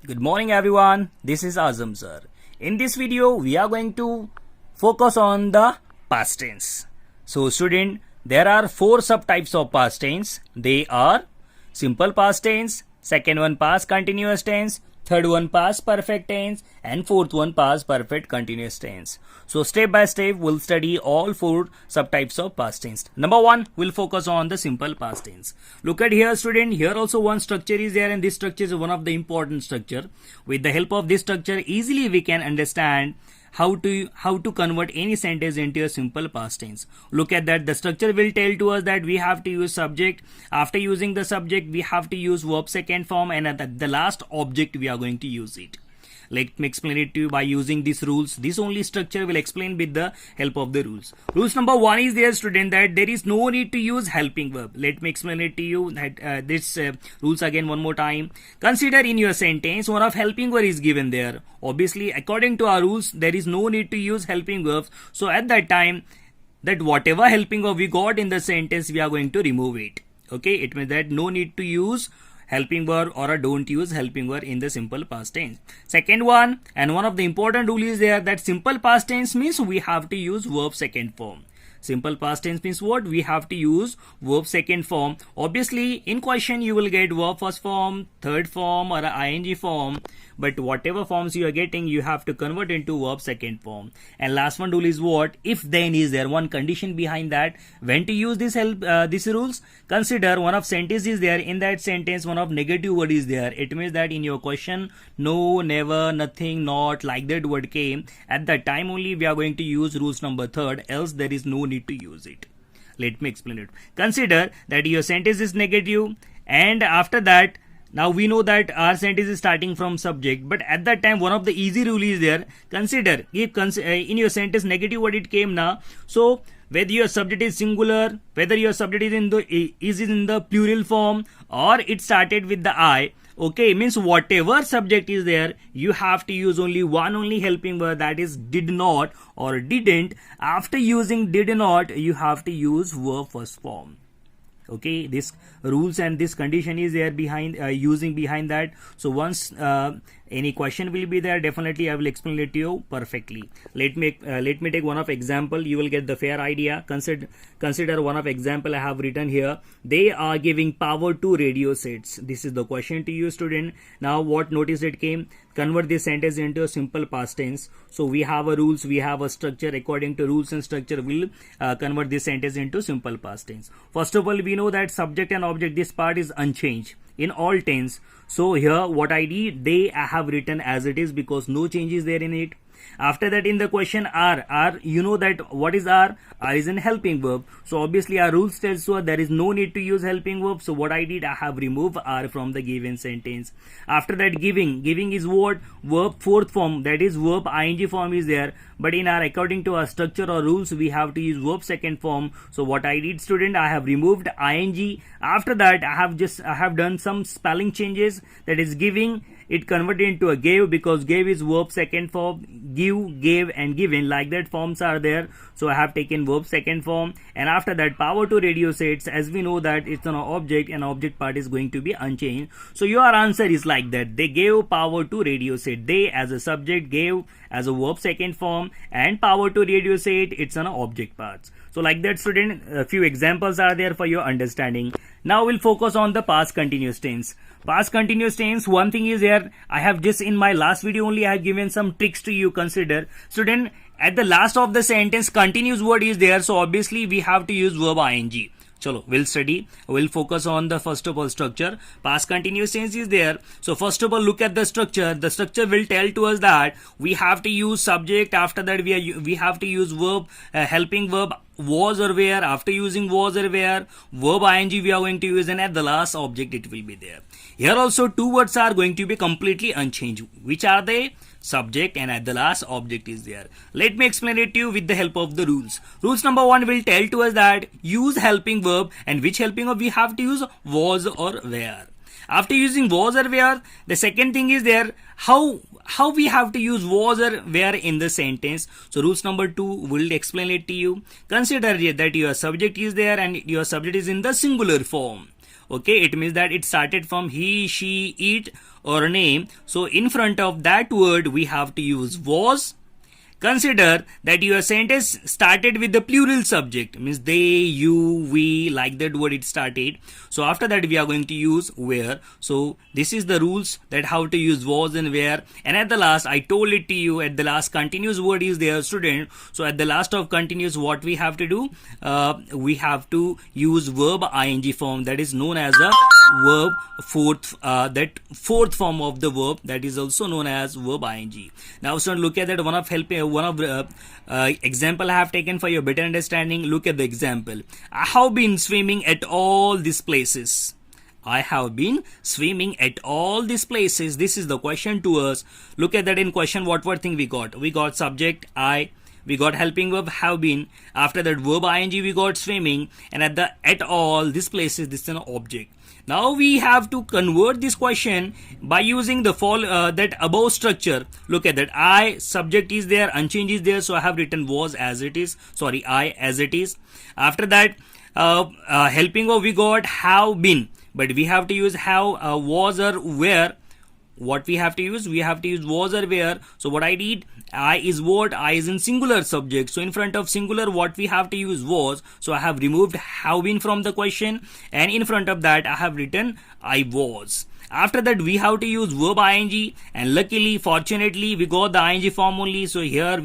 Good morning everyone, this is Azam sir. In this video, we are going to focus on the past tense. So student, there are four subtypes of past tense. They are simple past tense, second one past continuous tense, third one past perfect tense, and fourth one past perfect continuous tense. So step by step, we'll study all four subtypes of past tense. Number one, we'll focus on the simple past tense. Look at here student, here also one structure is there and this structure is one of the important structure. With the help of this structure, easily we can understand how to convert any sentence into a simple past tense. Look at that, the structure will tell to us that we have to use subject. After using the subject, we have to use verb second form, and at the last object we are going to use it. Let me explain it to you by using these rules. This only structure will explain with the help of the rules. Rules number one is there student, that there is no need to use helping verb. Let me explain it to you that this rules again one more time. Consider in your sentence one of helping verb is given there. Obviously according to our rules there is no need to use helping verbs. So at that time, that whatever helping verb we got in the sentence, we are going to remove it. Okay, it means that no need to use helping verb or don't use helping verb in the simple past tense. Second one, and one of the important rule is there, that simple past tense means we have to use verb second form. Simple past tense means what? We have to use verb second form. Obviously in question you will get verb first form, third form, or ing form, but whatever forms you are getting, you have to convert into verb second form. And last one rule is what? If then is there, one condition behind that. When to use these rules? Consider one of sentence is there, in that sentence one of negative word is there. It means that in your question no, never, nothing, not, like that word came, at that time only we are going to use rules number third, else there is no need to use it. Let me explain it. Consider that your sentence is negative, and after that, now we know that our sentence is starting from subject, but at that time one of the easy rule is there. Consider if in your sentence negative word it came now, so whether your subject is singular, whether your subject is in the plural form, or it started with the I. Okay, means whatever subject is there, you have to use only helping verb, that is did not or didn't. After using did not, you have to use verb first form. Okay, this rules and this condition is there behind using behind that. So once any question will be there, definitely I will explain it to you perfectly. Let me take one of example, you will get the fair idea. Consider one of example I have written here. They are giving power to radio sets. This is the question to you student. Now what notice it came? Convert this sentence into a simple past tense. So we have a rules, we have a structure. According to rules and structure, we'll convert this sentence into simple past tense. First of all, we know that subject and object, this part is unchanged in all tense. So here what I did, I have written as it is because no change is there in it. After that, in the question R, you know that what is R? R is an helping verb. So obviously our rules tells us there is no need to use helping verb. So what I did, I have removed R from the given sentence. After that, giving is what? Verb fourth form, that is verb ing form is there. But in our, according to our structure or rules, we have to use verb second form. So what I did student, I have removed ing. After that, I have done some spelling changes, that is giving, it converted into a gave, because gave is verb second form. Give, gave, and given, like that forms are there. So I have taken verb second form. And after that, power to radio sets, as we know that it's an object, and object part is going to be unchanged. So your answer is like that. They gave power to radio set. They as a subject, gave as a verb second form, and power to radio set, it's an object parts. So like that student, a few examples are there for your understanding. Now we'll focus on the past continuous tense. Past continuous tense, one thing is here, I have just in my last video only I have given some tricks to you. Consider student, at the last of the sentence continuous word is there, so obviously we have to use verb ing. Chalo, we'll study. We'll focus on the first of all structure. Past continuous tense is there. So first of all, look at the structure. The structure will tell to us that we have to use subject. After that, we have to use verb, helping verb was or were. After using was or were, verb ing we are going to use, and at the last object it will be there. Here also two words are going to be completely unchanged. Which are they? Subject, and at the last object is there. Let me explain it to you with the help of the rules. Rules number one will tell to us that use helping verb, and which helping verb we have to use? Was or were. After using was or were, the second thing is there, how we have to use was or were in the sentence. So rules number 2 will explain it to you. Consider that your subject is there and your subject is in the singular form. Okay, it means that it started from he, she, it, or name. So in front of that word we have to use was. Consider that your sentence started with the plural subject, means they, you, we, like that word it started. So after that we are going to use where. So this is the rules that how to use was and where. And at the last I told it to you, at the last continuous word is there, student. So at the last of continuous what we have to do, we have to use verb ing form, that is known as a verb that fourth form of the verb, that is also known as verb ing. Now student, look at that one of example I have taken for your better understanding. Look at the example. I have been swimming at all these places. I have been swimming at all these places. This is the question to us. Look at that in question. What thing we got? We got subject I. We got helping verb have been. After that verb ing we got swimming. And at all these places, this is an object. Now we have to convert this question by using the that above structure. Look at that. I subject is there, unchanged is there, so I have written was as it is. Sorry, I as it is. After that, helping verb we got have been, but we have to use have, was or where. What we have to use? We have to use was or where. So what I did, I is what? I is in singular subject. So in front of singular what we have to use was. So I have removed have been from the question, and in front of that I have written I was. After that we have to use verb ing, and luckily, fortunately, we got the ing form only. So here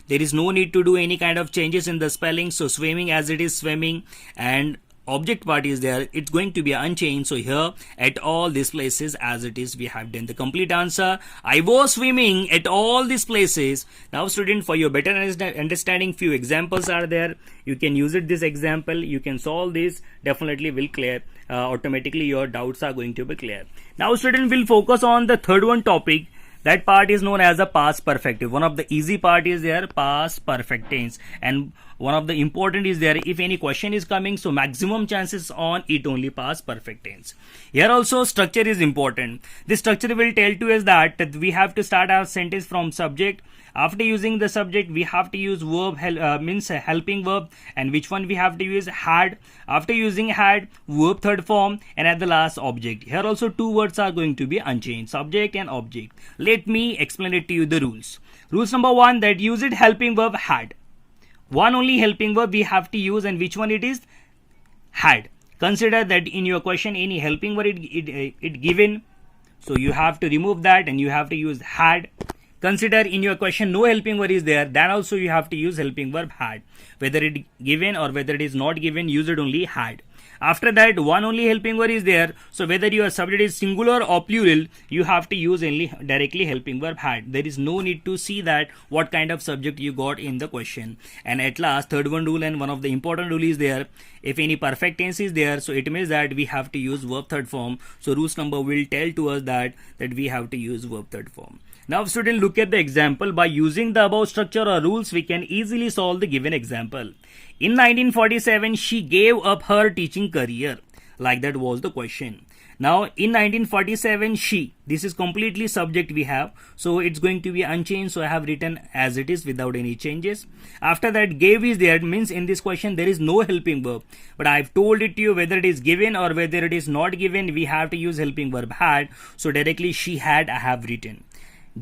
there is no need to do any kind of changes in the spelling. So swimming as it is swimming, and object part is there, it's going to be unchanged. So here at all these places as it is, we have done the complete answer. I was swimming at all these places. Now student, for your better understanding, few examples are there. You can use it, this example, you can solve this, definitely will clear. Automatically your doubts are going to be clear. Now student, will focus on the third one topic. That part is known as a past perfect. One of the easy part is there, past perfect tense, and one of the important is there, if any question is coming, so maximum chances on it only past perfect tense. Here also structure is important. This structure will tell to us that we have to start our sentence from subject. After using the subject, we have to use verb, means helping verb, and which one we have to use? Had. After using had, verb third form, and at the last object. Here also two words are going to be unchanged, subject and object. Let me explain it to you, the rules. Rules number one, that use it helping verb had. One only helping verb we have to use, and which one it is? Had. Consider that in your question any helping verb it given, so you have to remove that and you have to use had. Consider in your question no helping verb is there, then also you have to use helping verb had. Whether it given or whether it is not given, use it only had. After that, one only helping verb is there, so whether your subject is singular or plural, you have to use only directly helping verb had. There is no need to see that what kind of subject you got in the question. And at last, third one rule, and one of the important rule is there, if any perfect tense is there, so it means that we have to use verb third form. So rules number will tell to us that we have to use verb third form. Now student, look at the example. By using the above structure or rules, we can easily solve the given example. In 1947, she gave up her teaching career. Like that was the question. Now in 1947, she, this is completely subject we have, so it's going to be unchanged, so I have written as it is without any changes. After that, gave is there, means in this question there is no helping verb, but I've told it to you whether it is given or whether it is not given, we have to use helping verb had. So directly she had, I have written.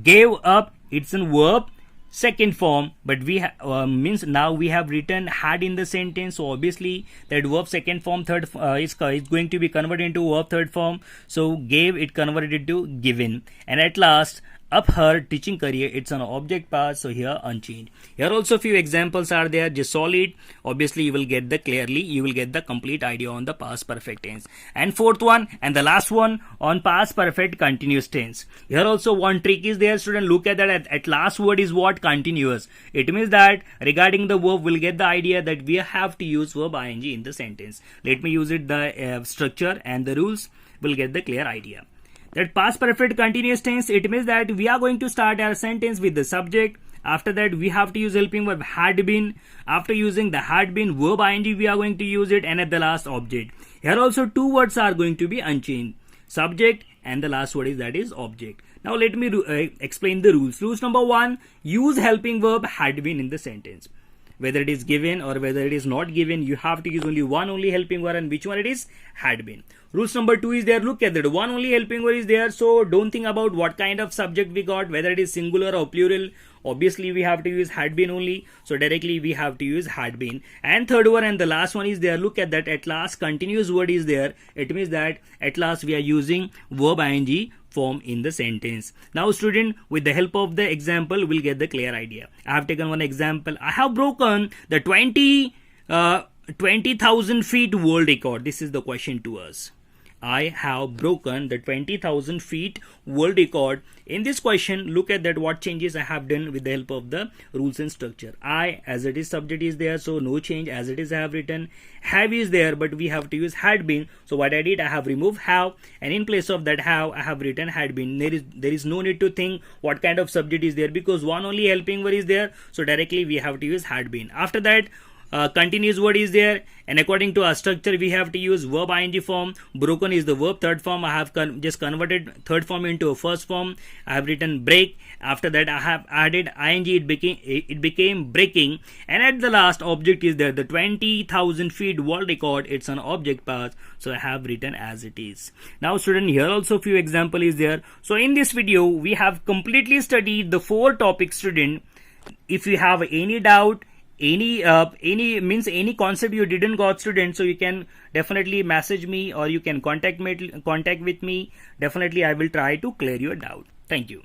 Gave up, it's a verb second form, but we means now we have written had in the sentence, so obviously that verb second form third is going to be converted into verb third form. So gave, it converted into given. And at last, up her teaching career, it's an object part, so here unchanged. Here also few examples are there, just solve it. Obviously you will get the complete idea on the past perfect tense. And fourth one and the last one on past perfect continuous tense. Here also one trick is there, student. Look at that, at last word is what? Continuous. It means that regarding the verb, we'll get the idea that we have to use verb ing in the sentence. Let me use it, the structure and the rules, will get the clear idea. That past perfect continuous tense, it means that we are going to start our sentence with the subject. After that, we have to use helping verb had been. After using the had been, verb ing we are going to use it, and at the last object. Here also two words are going to be unchanged, subject and the last word is that is object. Now let me explain the rules. Rules number one, use helping verb had been in the sentence. whether it is given or whether it is not given, you have to use only one only helping verb, and which one it is? Had been. Rules number 2 is there. Look at that. One only helping verb is there. So don't think about what kind of subject we got, whether it is singular or plural. Obviously, we have to use had been only. So directly we have to use had been. And third one and the last one is there. Look at that. At last continuous word is there. It means that at last we are using verb ing form in the sentence. Now student, with the help of the example, we'll get the clear idea. I have taken one example. I have broken the 20,000 feet world record. This is the question to us. I have broken the 20,000 feet world record. In this question, look at that what changes I have done with the help of the rules and structure. I as it is subject is there, so no change. As it is I have written. Have is there, but we have to use had been. So what I did, I have removed have, and in place of that have, I have written had been. There is no need to think what kind of subject is there, because one only helping verb is there. So directly we have to use had been. After that, continuous word is there, and according to our structure we have to use verb ing form. Broken is the verb third form. I have just converted third form into a first form. I have written break. After that I have added ing. It became breaking, and at the last object is there. The 20,000 feet world record, it's an object part, so I have written as it is. Now student, here also few example is there. So in this video we have completely studied the 4 topics student. If you have any doubt, any concept you didn't got student, so you can definitely message me or you can contact with me. Definitely I will try to clear your doubt. Thank you.